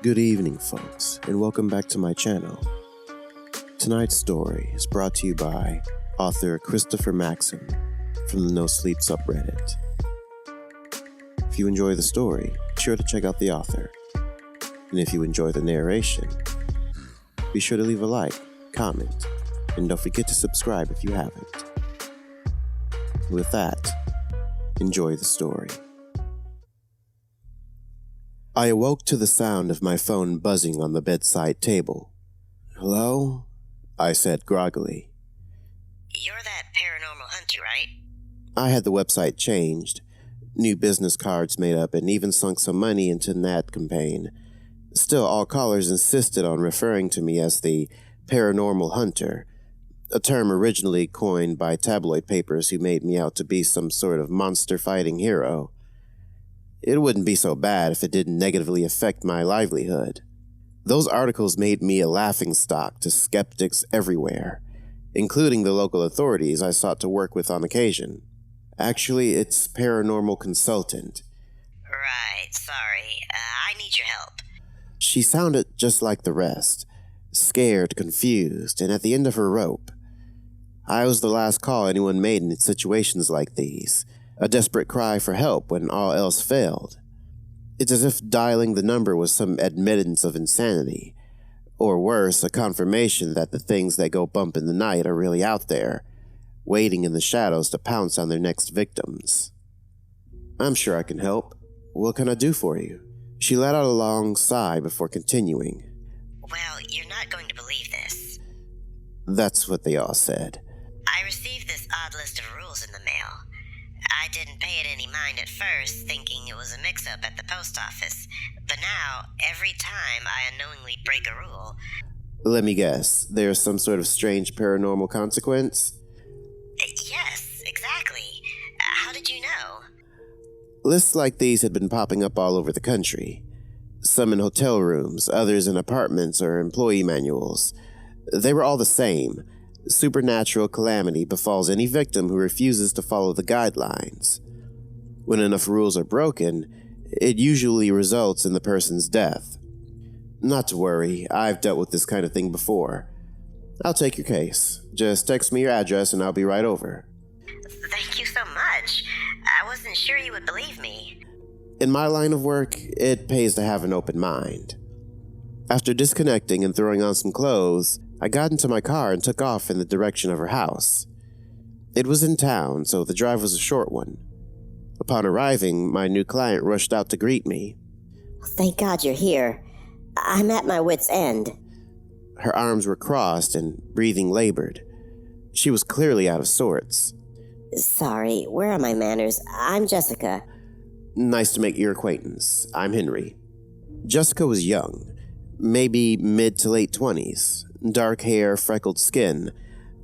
Good evening, folks, and welcome back to my channel. Tonight's story is brought to you by author Christopher Maxim from the nosleep subreddit. If you enjoy the story, be sure to check out the author. And if you enjoy the narration, be sure to leave a like, comment, and don't forget to subscribe if you haven't. With that, enjoy the story. I awoke to the sound of my phone buzzing on the bedside table. "Hello?" I said groggily. You're that paranormal hunter, right? I had the website changed, new business cards made up, and even sunk some money into an ad campaign. Still, all callers insisted on referring to me as the paranormal hunter, a term originally coined by tabloid papers who made me out to be some sort of monster-fighting hero. It wouldn't be so bad if it didn't negatively affect my livelihood. Those articles made me a laughingstock to skeptics everywhere, including the local authorities I sought to work with on occasion. Actually, it's paranormal consultant. Right, sorry. I need your help. She sounded just like the rest, scared, confused, and at the end of her rope. I was the last call anyone made in situations like these, a desperate cry for help when all else failed. It's as if dialing the number was some admittance of insanity, or worse, a confirmation that the things that go bump in the night are really out there, waiting in the shadows to pounce on their next victims. "I'm sure I can help. What can I do for you?" She let out a long sigh before continuing. Well, you're not going to believe this. That's what they all said. I received this odd list of rules in the mail. I didn't pay it any mind at first, thinking it was a mix-up at the post office. But now, every time I unknowingly break a rule... Let me guess, there's some sort of strange paranormal consequence? Yes, exactly. How did you know? Lists like these had been popping up all over the country. Some in hotel rooms, others in apartments or employee manuals. They were all the same. Supernatural calamity befalls any victim who refuses to follow the guidelines. When enough rules are broken, it usually results in the person's death. Not to worry, I've dealt with this kind of thing before. I'll take your case. Just text me your address and I'll be right over. Thank you so much. I wasn't sure you would believe me. In my line of work, it pays to have an open mind. After disconnecting and throwing on some clothes, I got into my car and took off in the direction of her house. It was in town, so the drive was a short one. Upon arriving, my new client rushed out to greet me. Thank God you're here. I'm at my wit's end. Her arms were crossed and breathing labored. She was clearly out of sorts. Sorry, where are my manners? I'm Jessica. Nice to make your acquaintance. I'm Henry. Jessica was young, maybe mid to late 20s. Dark hair, freckled skin.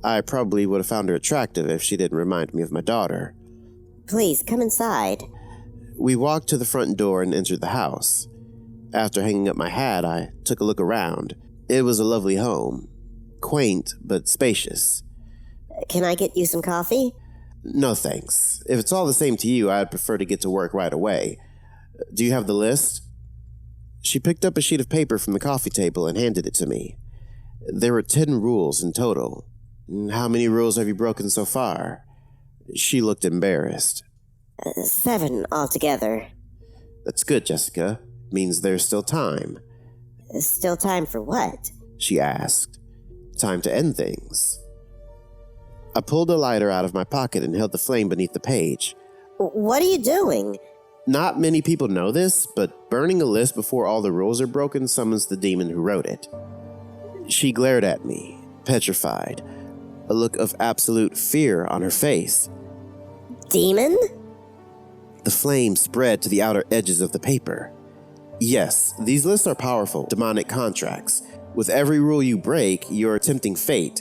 I probably would have found her attractive if she didn't remind me of my daughter. Please, come inside. We walked to the front door and entered the house. After hanging up my hat, I took a look around. It was a lovely home. Quaint, but spacious. Can I get you some coffee? No thanks. If it's all the same to you, I'd prefer to get to work right away. Do you have the list? She picked up a sheet of paper from the coffee table and handed it to me. There were 10 rules in total. How many rules have you broken so far? She looked embarrassed. 7 altogether. That's good, Jessica. Means there's still time. Still time for what? She asked. Time to end things. I pulled a lighter out of my pocket and held the flame beneath the page. What are you doing? Not many people know this, but burning a list before all the rules are broken summons the demon who wrote it. She glared at me, petrified, a look of absolute fear on her face. Demon? The flame spread to the outer edges of the paper. Yes, these lists are powerful, demonic contracts. With every rule you break, you're tempting fate,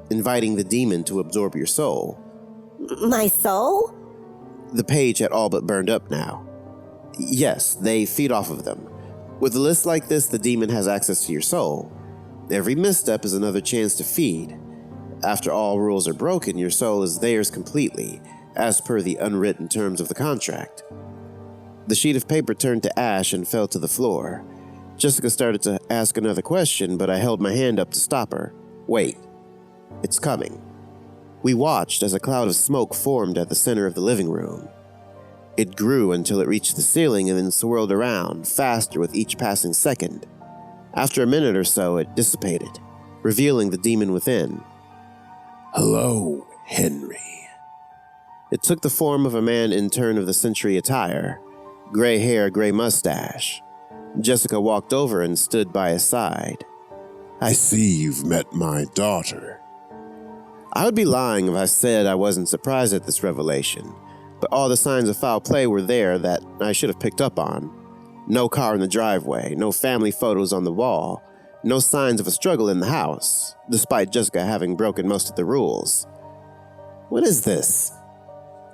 inviting the demon to absorb your soul. My soul? The page had all but burned up now. Yes, they feed off of them. With a list like this, the demon has access to your soul. Every misstep is another chance to feed. After all rules are broken, your soul is theirs completely, as per the unwritten terms of the contract. The sheet of paper turned to ash and fell to the floor. Jessica started to ask another question, but I held my hand up to stop her. Wait, it's coming. We watched as a cloud of smoke formed at the center of the living room. It grew until it reached the ceiling and then swirled around, faster with each passing second. After a minute or so, it dissipated, revealing the demon within. Hello, Henry. It took the form of a man in turn of the century attire, gray hair, gray mustache. Jessica walked over and stood by his side. I see you've met my daughter. I would be lying if I said I wasn't surprised at this revelation, but all the signs of foul play were there that I should have picked up on. No car in the driveway, no family photos on the wall, no signs of a struggle in the house, despite Jessica having broken most of the rules. What is this?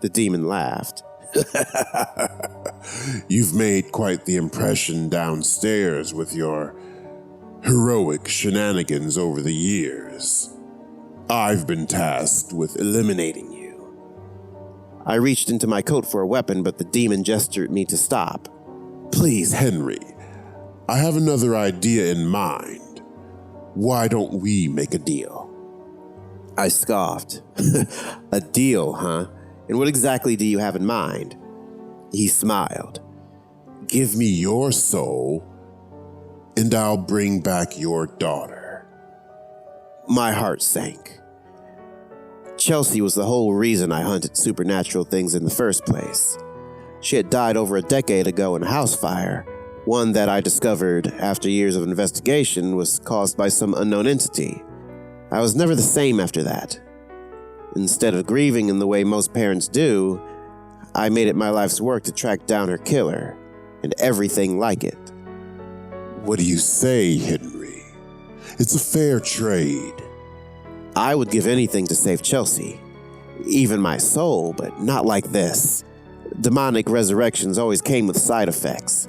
The demon laughed. You've made quite the impression downstairs with your heroic shenanigans over the years. I've been tasked with eliminating you. I reached into my coat for a weapon, but the demon gestured me to stop. Please, Henry, I have another idea in mind. Why don't we make a deal? I scoffed. A deal, huh? And what exactly do you have in mind? He smiled. Give me your soul, and I'll bring back your daughter. My heart sank. Chelsea was the whole reason I hunted supernatural things in the first place. She had died over a decade ago in a house fire, one that I discovered after years of investigation was caused by some unknown entity. I was never the same after that. Instead of grieving in the way most parents do, I made it my life's work to track down her killer, and everything like it. What do you say, Henry? It's a fair trade. I would give anything to save Chelsea. Even my soul, but not like this. Demonic resurrections always came with side effects.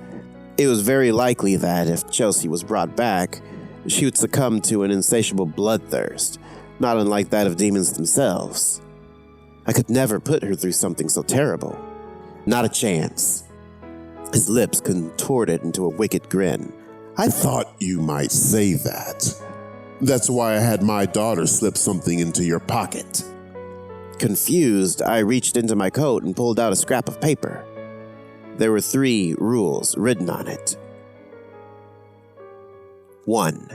It was very likely that if Chelsea was brought back, she would succumb to an insatiable bloodthirst, not unlike that of demons themselves. I could never put her through something so terrible. Not a chance. His lips contorted into a wicked grin. I thought you might say that. That's why I had my daughter slip something into your pocket. Confused, I reached into my coat and pulled out a scrap of paper. There were 3 rules written on it. 1.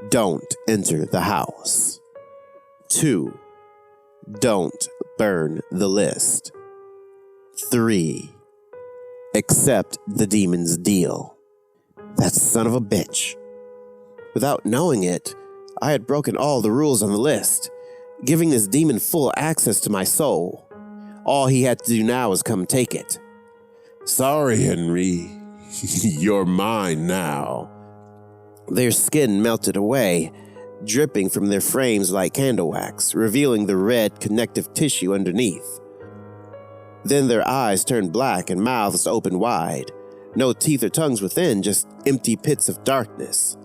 Don't enter the house. 2. Don't burn the list. 3. Accept the demon's deal. That son of a bitch. Without knowing it, I had broken all the rules on the list, giving this demon full access to my soul. All he had to do now was come take it. Sorry, Henry. You're mine now. Their skin melted away, dripping from their frames like candle wax, revealing the red connective tissue underneath. Then their eyes turned black and mouths opened wide. No teeth or tongues within, just empty pits of darkness.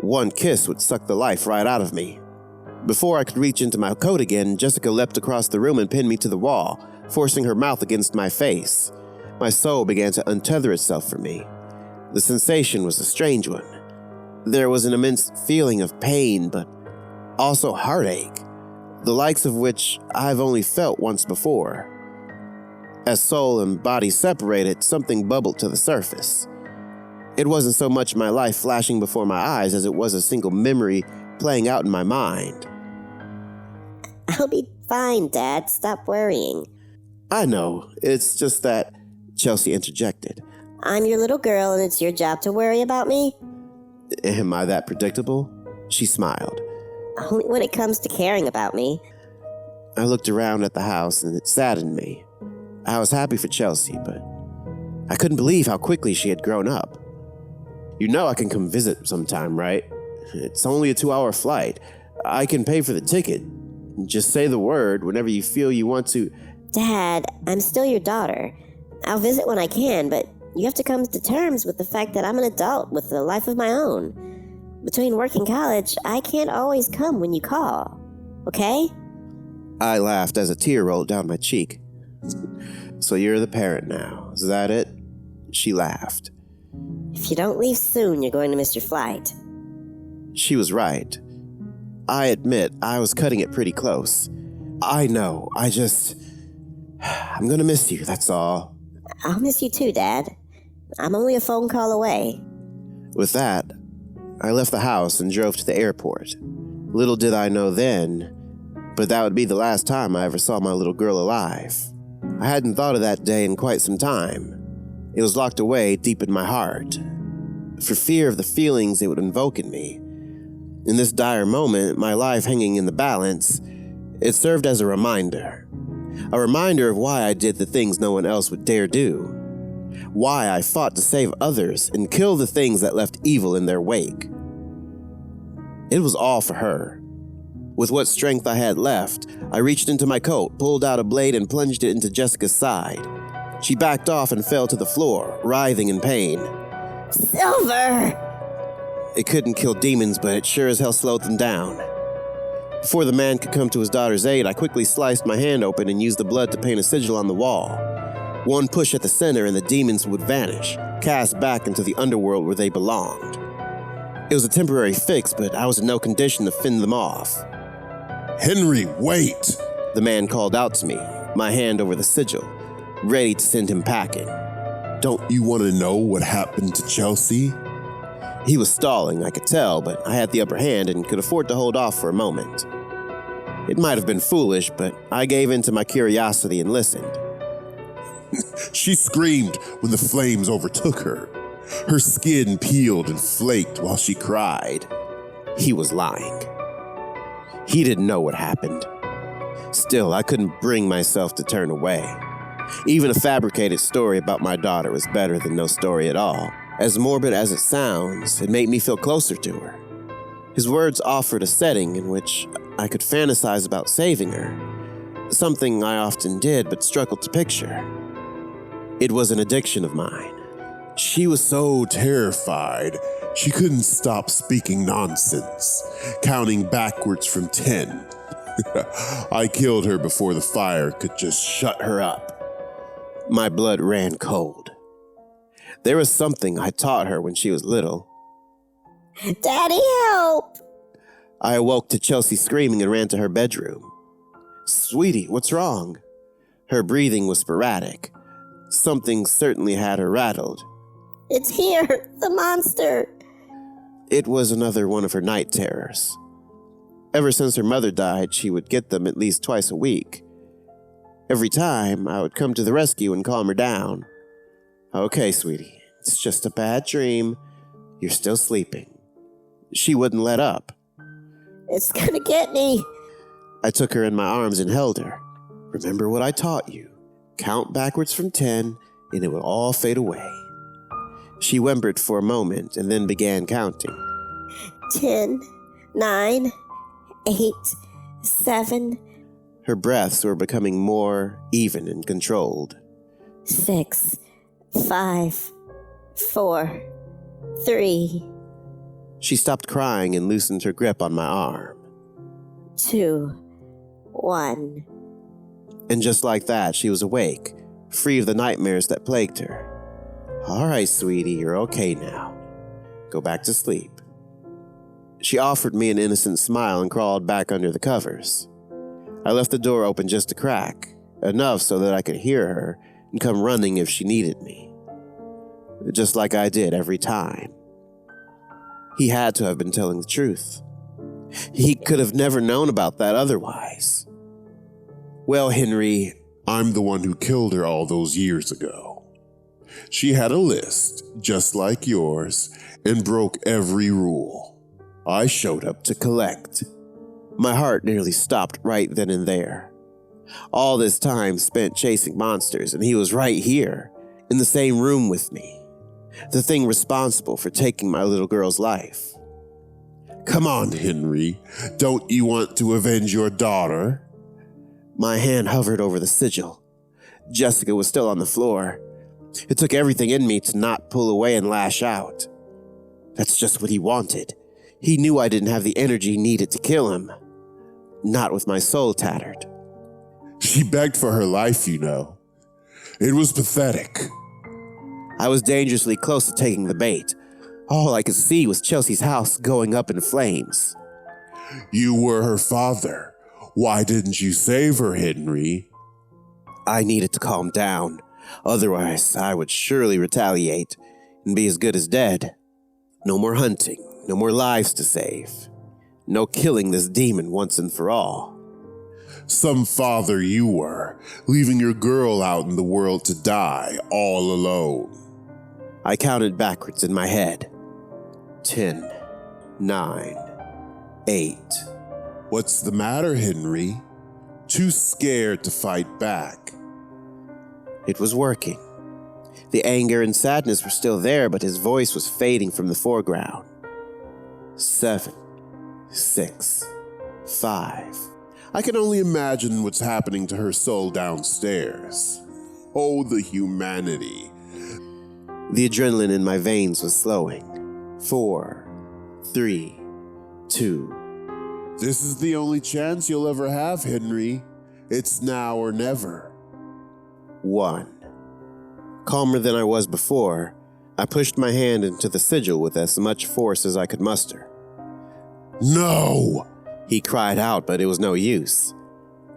One kiss would suck the life right out of me. Before I could reach into my coat again, Jessica leapt across the room and pinned me to the wall, forcing her mouth against my face. My soul began to untether itself from me. The sensation was a strange one. There was an immense feeling of pain, but also heartache, the likes of which I've only felt once before. As soul and body separated, something bubbled to the surface. It wasn't so much my life flashing before my eyes as it was a single memory playing out in my mind. I'll be fine, Dad. Stop worrying. I know, it's just that, Chelsea interjected. I'm your little girl and it's your job to worry about me? Am I that predictable? She smiled. Only when it comes to caring about me. I looked around at the house and it saddened me. I was happy for Chelsea, but I couldn't believe how quickly she had grown up. You know I can come visit sometime, right? It's only a 2-hour flight. I can pay for the ticket. Just say the word whenever you feel you want to. Dad, I'm still your daughter. I'll visit when I can, but you have to come to terms with the fact that I'm an adult with a life of my own. Between work and college, I can't always come when you call. Okay? I laughed as a tear rolled down my cheek. So you're the parent now, is that it? She laughed. If you don't leave soon, you're going to miss your flight. She was right. I admit I was cutting it pretty close. I know, I'm gonna miss you, that's all. I'll miss you too, Dad. I'm only a phone call away. With that, I left the house and drove to the airport. Little did I know then, but that would be the last time I ever saw my little girl alive. I hadn't thought of that day in quite some time. It was locked away deep in my heart, for fear of the feelings it would invoke in me. In this dire moment, my life hanging in the balance, it served as a reminder. A reminder of why I did the things no one else would dare do. Why I fought to save others and kill the things that left evil in their wake. It was all for her. With what strength I had left, I reached into my coat, pulled out a blade, and plunged it into Jessica's side. She backed off and fell to the floor, writhing in pain. Silver! It couldn't kill demons, but it sure as hell slowed them down. Before the man could come to his daughter's aid, I quickly sliced my hand open and used the blood to paint a sigil on the wall. One push at the center and the demons would vanish, cast back into the underworld where they belonged. It was a temporary fix, but I was in no condition to fend them off. Henry, wait! The man called out to me, my hand over the sigil, ready to send him packing. Don't you want to know what happened to Chelsea? He was stalling, I could tell, but I had the upper hand and could afford to hold off for a moment. It might have been foolish, but I gave in to my curiosity and listened. She screamed when the flames overtook her. Her skin peeled and flaked while she cried. He was lying. He didn't know what happened. Still, I couldn't bring myself to turn away. Even a fabricated story about my daughter was better than no story at all. As morbid as it sounds, it made me feel closer to her. His words offered a setting in which I could fantasize about saving her, something I often did but struggled to picture. It was an addiction of mine. She was so terrified, she couldn't stop speaking nonsense, counting backwards from 10. I killed her before the fire could just shut her up. My blood ran cold. There was something I taught her when she was little. Daddy, help! I awoke to Chelsea screaming and ran to her bedroom. Sweetie, what's wrong? Her breathing was sporadic. Something certainly had her rattled. It's here, the monster! It was another one of her night terrors. Ever since her mother died, she would get them at least twice a week. Every time, I would come to the rescue and calm her down. Okay, sweetie, it's just a bad dream. You're still sleeping. She wouldn't let up. It's gonna get me. I took her in my arms and held her. Remember what I taught you. Count backwards from 10, and it will all fade away. She whimpered for a moment and then began counting. 10, 9, 8, 7. Her breaths were becoming more even and controlled. 6, 5, 4, 3. She stopped crying and loosened her grip on my arm. 2, 1. And just like that, she was awake, free of the nightmares that plagued her. All right, sweetie, you're okay now. Go back to sleep. She offered me an innocent smile and crawled back under the covers. I left the door open just a crack, enough so that I could hear her and come running if she needed me. Just like I did every time. He had to have been telling the truth. He could have never known about that otherwise. Well, Henry, I'm the one who killed her all those years ago. She had a list, just like yours, and broke every rule. I showed up to collect. My heart nearly stopped right then and there. All this time spent chasing monsters, and he was right here, in the same room with me. The thing responsible for taking my little girl's life. Come on, Henry. Don't you want to avenge your daughter? My hand hovered over the sigil. Jessica was still on the floor. It took everything in me to not pull away and lash out. That's just what he wanted. He knew I didn't have the energy needed to kill him. Not with my soul tattered. She begged for her life, you know. It was pathetic. I was dangerously close to taking the bait. All I could see was Chelsea's house going up in flames. You were her father. Why didn't you save her, Henry? I needed to calm down. Otherwise, I would surely retaliate and be as good as dead. No more hunting, no more lives to save. No killing this demon once and for all. Some father you were, leaving your girl out in the world to die all alone. I counted backwards in my head. 10, 9, 8. What's the matter, Henry? Too scared to fight back. It was working. The anger and sadness were still there, but his voice was fading from the foreground. 7, 6, 5. I can only imagine what's happening to her soul downstairs. Oh, the humanity. The adrenaline in my veins was slowing. 4, 3, 2. This is the only chance you'll ever have, Henry. It's now or never. 1. Calmer than I was before, I pushed my hand into the sigil with as much force as I could muster. No! He cried out, but it was no use.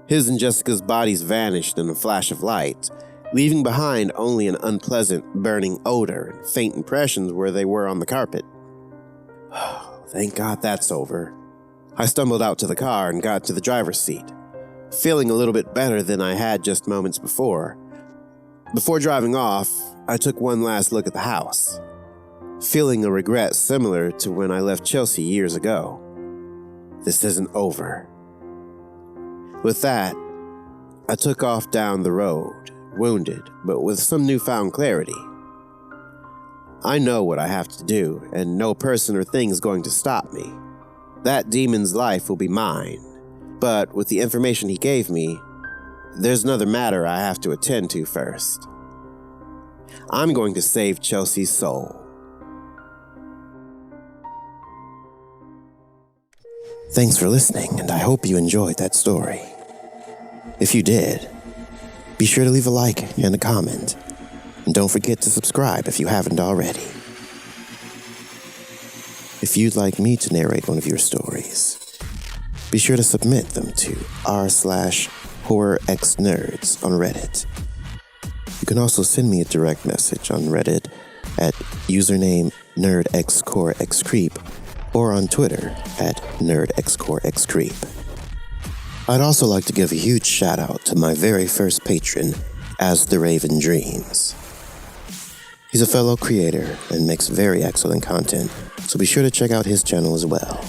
His and Jessica's bodies vanished in a flash of light, leaving behind only an unpleasant, burning odor and faint impressions where they were on the carpet. Thank God that's over. I stumbled out to the car and got to the driver's seat, feeling a little bit better than I had just moments before. Before driving off, I took one last look at the house, feeling a regret similar to when I left Chelsea years ago. This isn't over. With that, I took off down the road, wounded, but with some newfound clarity. I know what I have to do, and no person or thing is going to stop me. That demon's life will be mine, but with the information he gave me, there's another matter I have to attend to first. I'm going to save Chelsea's soul. Thanks for listening, and I hope you enjoyed that story. If you did, be sure to leave a like and a comment, and don't forget to subscribe if you haven't already. If you'd like me to narrate one of your stories, be sure to submit them to r/HorrorXNerds on Reddit. You can also send me a direct message on Reddit at username NerdxCorexCreep or on Twitter at NerdxCorexCreep. I'd also like to give a huge shout out to my very first patron, As the Raven Dreams. He's a fellow creator and makes very excellent content, so be sure to check out his channel as well.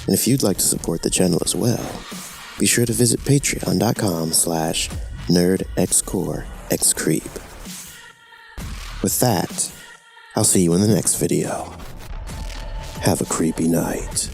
And if you'd like to support the channel as well, be sure to visit patreon.com/NerdxCorexCreep. With that, I'll see you in the next video. Have a creepy night.